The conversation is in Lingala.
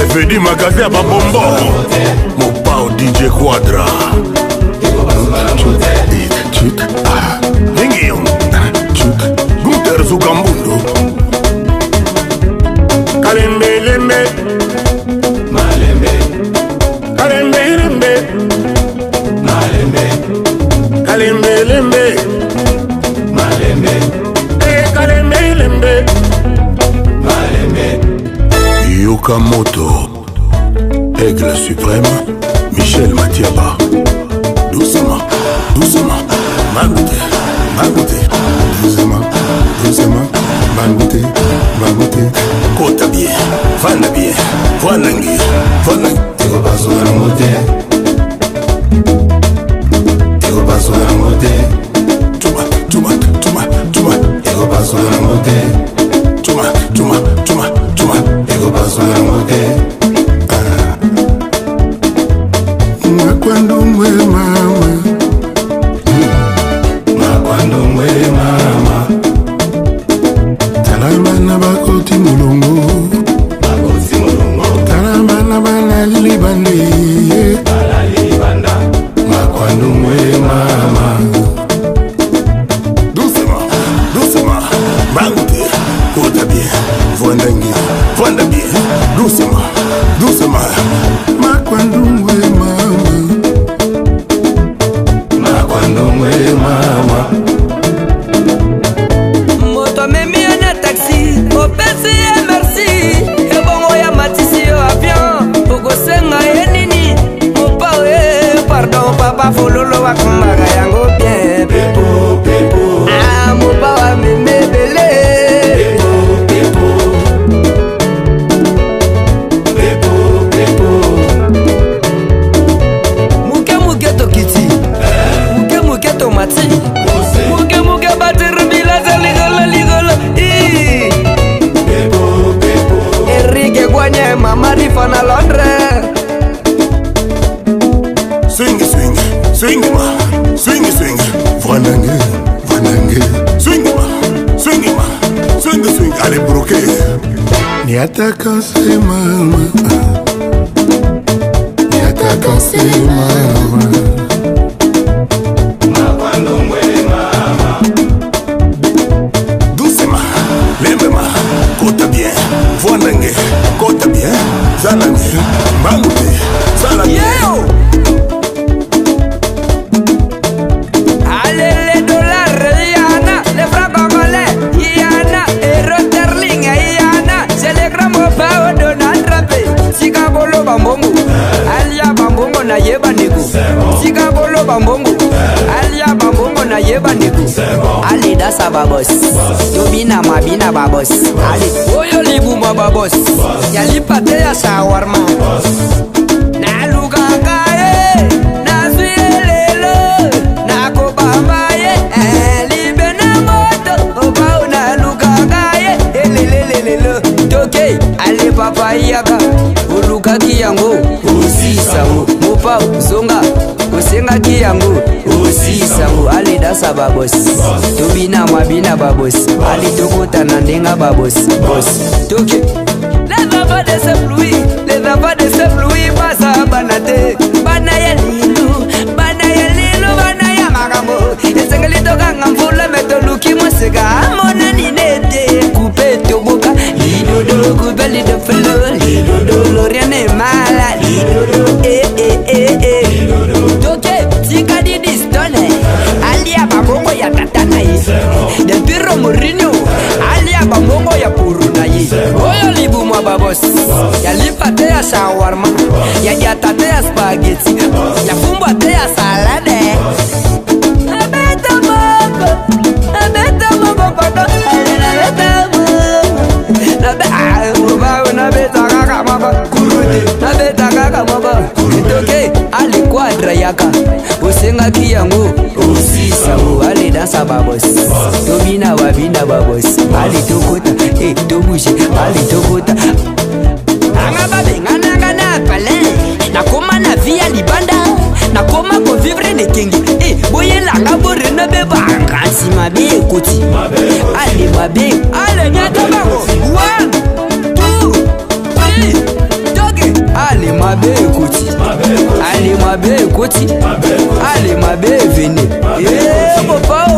Fedi magasin à Babombo mon pao DJ Quadra Hingion Gunter Zugambundo Kalembe lembe Malembe Kalembe lembe Malembe Kalembe lembe Malembe Kalembe lembe Malembe Yokamoto, Aigle suprême, Michel Matiaba. Doucement, doucement, Magoute, Magoute. Doucement, doucement, Magoute, Magoute. Kota bien, Vanda bien, Vanangi, Vanangi. Tego paso la mote, Tego paso la mote. Chuma, chuma, chuma, chuma. Tego paso la mote. Chuma, chuma, chuma, chuma. Tego paso la mote. Cuando muere mama, cuando muere mama, talamana bakoti mulongo, talamana bala libande, cuando muere mama. Doucement, doucement, Magoute, Kota bien, Vandangi, Vanda bien, doucement, doucement, cuando muere mama. Mama moto memi na taxi opesi ya merci e bongo ya matisi yo avion okosenga ye nini mopa pardon papa fololo wakumaka yango bien pepo pepo ah mopa wa meme bele pepo pepo pepo muke muke tokiti muke tomati muke bateri bilaza ligolo ligolo pepo pepo Enrique Guanye mama rifana Londres. Swing swing swing ma swing swing Vanange Vanange swing ma swing ma swing swing allez broquer ni attaquant c'est mama ni attaquant c'est mama. Kota bien, Vanange, Kota bien, Zalange, Magoute, Zalange. Allez les dollars, Yana, les francs congolais, Yana, et Roterling, Yana, c'est les grands mots Donald Trump. Sikabolo Bambongo, Alia Bambongo na yeba niku. Sikabolo Bambongo, Alia Bambongo na yeba niku. Ali dasa babos, Tobina mabina babos. Ali oyo libuma babos, yali pate ya shawarma. Na lukaka na suelelo, na kobamba libe na moto. Oba na lukaka lelelelelo. Toke ali papa yaka, uluka kiyango, usisa mopa zonga, usenga kiyango. Sango ali dasa babos Tobina mabina babos ali tokota na ndenga babos boss toke les enfants de ce pluie passa banate bana ya lilu bana ya magambo esengeli toka ngamvula metoluki musika amona ninete coupe toboka lidodo coupe lido felo lidodo rien n'est mal lidodo toke tika di distone alia babongo ya tatana yi de piro Mourinho alia babongo ya puruna yi oyo libuma babos ya lipate ya shawarma ya yatate ya spaghetti ya fumba te ya salade abeta mogo pardon na beta kaka mogo kurude na beta kaka mogo itoke ali Quadra yaka usenga kiyango usisa ali dasa babos Tobina wabina babos ali tokota tobushi ali tokota anga babe ngana pale nakoma na via libanda nakoma ko vivre de kengi. Eh, boye la ngabore na be banga si mabe koti. Allez mabe, allez nyata bango. 1, 2, 3, doggy. Allez mabe koti. Allez mabe koti. Allez mabe venez. Eh, papa.